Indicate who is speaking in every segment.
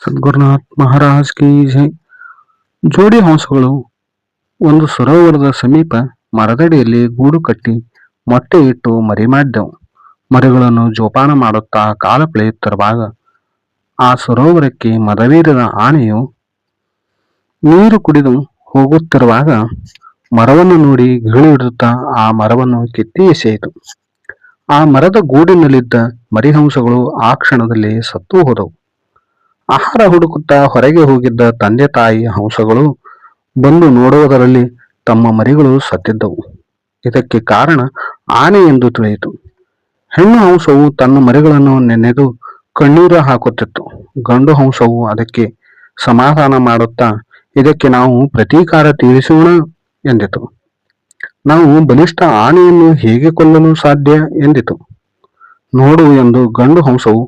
Speaker 1: ಸದ್ಗುರುನಾಥ್ ಮಹಾರಾಜ್ ಕಿ ಜೈ. ಜೋಡಿ ಹಂಸಗಳು ಒಂದು ಸರೋವರದ ಸಮೀಪ ಮರದಡಿಯಲ್ಲಿ ಗೂಡು ಕಟ್ಟಿ ಮೊಟ್ಟೆ ಇಟ್ಟು ಮರಿ ಮಾಡಿದೆವು. ಮರಿಗಳನ್ನು ಜೋಪಾನ ಮಾಡುತ್ತಾ ಕಾಲ ಕಳೆಯುತ್ತಿರುವಾಗ ಆ ಸರೋವರಕ್ಕೆ ಮದವೇರಿದ ಆನೆಯು ನೀರು ಕುಡಿದು ಹೋಗುತ್ತಿರುವಾಗ ಮರವನ್ನು ನೋಡಿ ಗಿಳಿ ಹಿಡಿದುತ್ತಾ ಆ ಮರವನ್ನು ಕಿತ್ತಿ ಎಸೆಯಿತು. ಆ ಮರದ ಗೂಡಿನಲ್ಲಿದ್ದ ಮರಿಹಂಸಗಳು ಆ ಕ್ಷಣದಲ್ಲಿ ಸತ್ತು ಹೋದವು. ಆಹಾರ ಹುಡುಕುತ್ತಾ ಹೊರಗೆ ಹೋಗಿದ್ದ ತಂದೆ ತಾಯಿ ಹಂಸಗಳು ಬಂದು ನೋಡುವುದರಲ್ಲಿ ತಮ್ಮ ಮರಿಗಳು ಸತ್ತಿದ್ದವು. ಇದಕ್ಕೆ ಕಾರಣ ಆನೆ ಎಂದು ತಿಳಿಯಿತು. ಹೆಣ್ಣು ಹಂಸವು ತನ್ನ ಮರಿಗಳನ್ನು ನೆನೆದು ಕಣ್ಣೀರು ಹಾಕುತ್ತಿತ್ತು. ಗಂಡು ಹಂಸವು ಅದಕ್ಕೆ ಸಮಾಧಾನ ಮಾಡುತ್ತಾ ಇದಕ್ಕೆ ನಾವು ಪ್ರತೀಕಾರ ತೀರಿಸೋಣ ಎಂದಿತು. ನಾವು ಬಲಿಷ್ಠ ಆನೆಯನ್ನು ಹೇಗೆ ಕೊಲ್ಲಲು ಸಾಧ್ಯ ಎಂದಿತು. ನೋಡು ಎಂದು ಗಂಡು ಹಂಸವು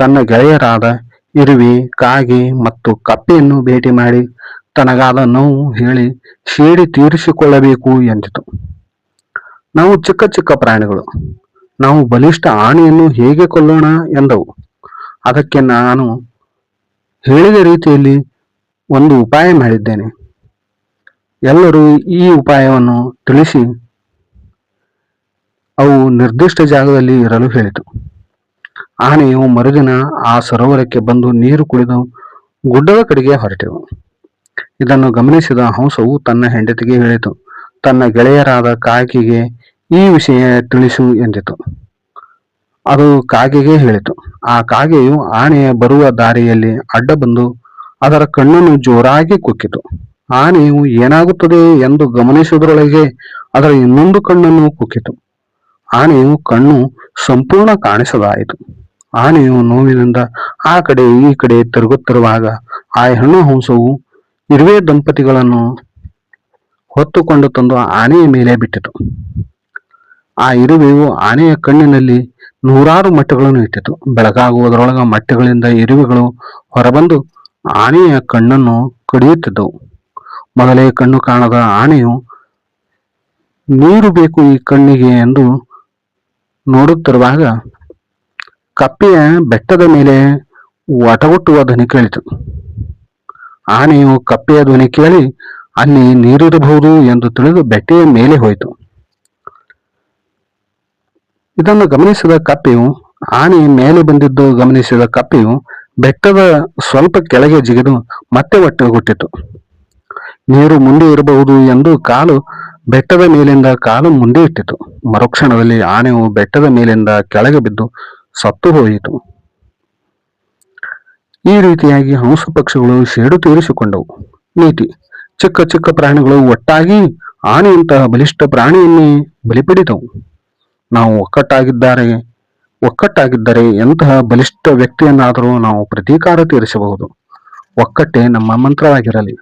Speaker 1: ತನ್ನ ಗೆಳೆಯರಾದ ಇರುವೆ, ಕಾಗೆ ಮತ್ತು ಕಪ್ಪೆಯನ್ನು ಭೇಟಿ ಮಾಡಿ ತನಗಾದ ನೋವು ಹೇಳಿ ಸೇಡಿ ತೀರಿಸಿಕೊಳ್ಳಬೇಕು ಎಂದಿತು. ನಾವು ಚಿಕ್ಕ ಚಿಕ್ಕ ಪ್ರಾಣಿಗಳು, ನಾವು ಬಲಿಷ್ಠ ಆನೆಯನ್ನು ಹೇಗೆ ಕೊಲ್ಲೋಣ ಎಂದವು. ಅದಕ್ಕೆ ನಾನು ಹೇಳಿದ ರೀತಿಯಲ್ಲಿ ಒಂದು ಉಪಾಯ ಮಾಡಿದ್ದೇನೆ. ಎಲ್ಲರೂ ಈ ಉಪಾಯವನ್ನು ತಿಳಿಸಿ ಅವು ನಿರ್ದಿಷ್ಟ ಜಾಗದಲ್ಲಿ ಇರಲು ಹೇಳಿತು. ಆನೆಯು ಮರುದಿನ ಆ ಸರೋವರಕ್ಕೆ ಬಂದು ನೀರು ಕುಡಿದು ಗುಡ್ಡದ ಕಡೆಗೆ ಹೊರಟೆವು. ಇದನ್ನು ಗಮನಿಸಿದ ಹಂಸವು ತನ್ನ ಹೆಂಡತಿಗೆ ಹೇಳಿತು. ತನ್ನ ಗೆಳೆಯರಾದ ಕಾಗೆಗೆ ಈ ವಿಷಯ ತಿಳಿಸು ಎಂದಿತು. ಅದು ಕಾಗೆಗೆ ಹೇಳಿತು. ಆ ಕಾಗೆಯು ಆನೆಯ ಬರುವ ದಾರಿಯಲ್ಲಿ ಅಡ್ಡ ಬಂದು ಅದರ ಕಣ್ಣನ್ನು ಜೋರಾಗಿ ಕುಕ್ಕಿತು. ಆನೆಯು ಏನಾಗುತ್ತದೆ ಎಂದು ಗಮನಿಸುವುದರೊಳಗೆ ಅದರ ಇನ್ನೊಂದು ಕಣ್ಣನ್ನು ಕುಕ್ಕಿತು. ಆನೆಯು ಕಣ್ಣು ಸಂಪೂರ್ಣ ಕಾಣಿಸದಾಯಿತು. ಆನೆಯು ನೋವಿನಿಂದ ಆ ಕಡೆ ಈ ಕಡೆ ತಿರುಗುತ್ತಿರುವಾಗ ಆ ಹೆಣ್ಣು ಹಂಸವು ಇರುವೆ ದಂಪತಿಗಳನ್ನು ಹೊತ್ತುಕೊಂಡು ತಂದು ಆನೆಯ ಮೇಲೆ ಬಿಟ್ಟಿತು. ಆ ಇರುವೆಯು ಆನೆಯ ಕಣ್ಣಿನಲ್ಲಿ ನೂರಾರು ಮೊಟ್ಟೆಗಳನ್ನು ಇಟ್ಟಿತು. ಬೆಳಗಾಗುವುದರೊಳಗ ಮೊಟ್ಟೆಗಳಿಂದ ಇರುವೆಗಳು ಹೊರಬಂದು ಆನೆಯ ಕಣ್ಣನ್ನು ಕಡಿಯುತ್ತಿದ್ದವು. ಮೊದಲೇ ಕಣ್ಣು ಕಾಣದ ಆನೆಯು ನೀರು ಬೇಕು ಈ ಕಣ್ಣಿಗೆ ಎಂದು ನೋಡುತ್ತಿರುವಾಗ ಕಪ್ಪೆಯ ಬೆಟ್ಟದ ಮೇಲೆ ವಟಗುಟ್ಟುವ ಧ್ವನಿ ಕೇಳಿತು. ಆನೆಯು ಕಪ್ಪೆಯ ಧ್ವನಿ ಕೇಳಿ ಅಲ್ಲಿ ನೀರಿರಬಹುದು ಎಂದು ತಿಳಿದು ಬೆಟ್ಟೆಯ ಮೇಲೆ ಹೋಯಿತು. ಇದನ್ನು ಗಮನಿಸಿದ ಕಪ್ಪೆಯು ಆನೆ ಮೇಲೆ ಬಂದಿದ್ದು ಗಮನಿಸಿದ ಕಪ್ಪೆಯು ಬೆಟ್ಟದ ಸ್ವಲ್ಪ ಕೆಳಗೆ ಜಿಗಿದು ಮತ್ತೆ ಒಟ್ಟಗುಟ್ಟಿತು. ನೀರು ಮುಂದೆ ಇರಬಹುದು ಎಂದು ಬೆಟ್ಟದ ಮೇಲಿಂದ ಕಾಲು ಮುಂದೆ ಇಟ್ಟಿತು. ಮರುಕ್ಷಣದಲ್ಲಿ ಆನೆಯು ಬೆಟ್ಟದ ಮೇಲಿಂದ ಕೆಳಗೆ ಬಿದ್ದು ಸತ್ತು ಹೋಯಿತು. ಈ ರೀತಿಯಾಗಿ ಹಂಸ ಪಕ್ಷಿಗಳು ಸೇಡು ತೀರಿಸಿಕೊಂಡವು. ನೀತಿ: ಚಿಕ್ಕ ಚಿಕ್ಕ ಪ್ರಾಣಿಗಳು ಒಟ್ಟಾಗಿ ಆನೆಯಂತಹ ಬಲಿಷ್ಠ ಪ್ರಾಣಿಯನ್ನೇ ಬಲಿಪಡಿದವು. ನಾವು ಒಕ್ಕಟ್ಟಾಗಿದ್ದರೆ ಎಂತಹ ಬಲಿಷ್ಠ ವ್ಯಕ್ತಿಯನ್ನಾದರೂ ನಾವು ಪ್ರತೀಕಾರ ತೀರಿಸಬಹುದು. ಒಕ್ಕಟ್ಟೆ ನಮ್ಮ ಮಂತ್ರವಾಗಿರಲಿ.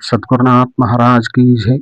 Speaker 1: ಸದ್ಗುರುನಾಥ್ ಮಹಾರಾಜ್ ಕಿ ಜೈ.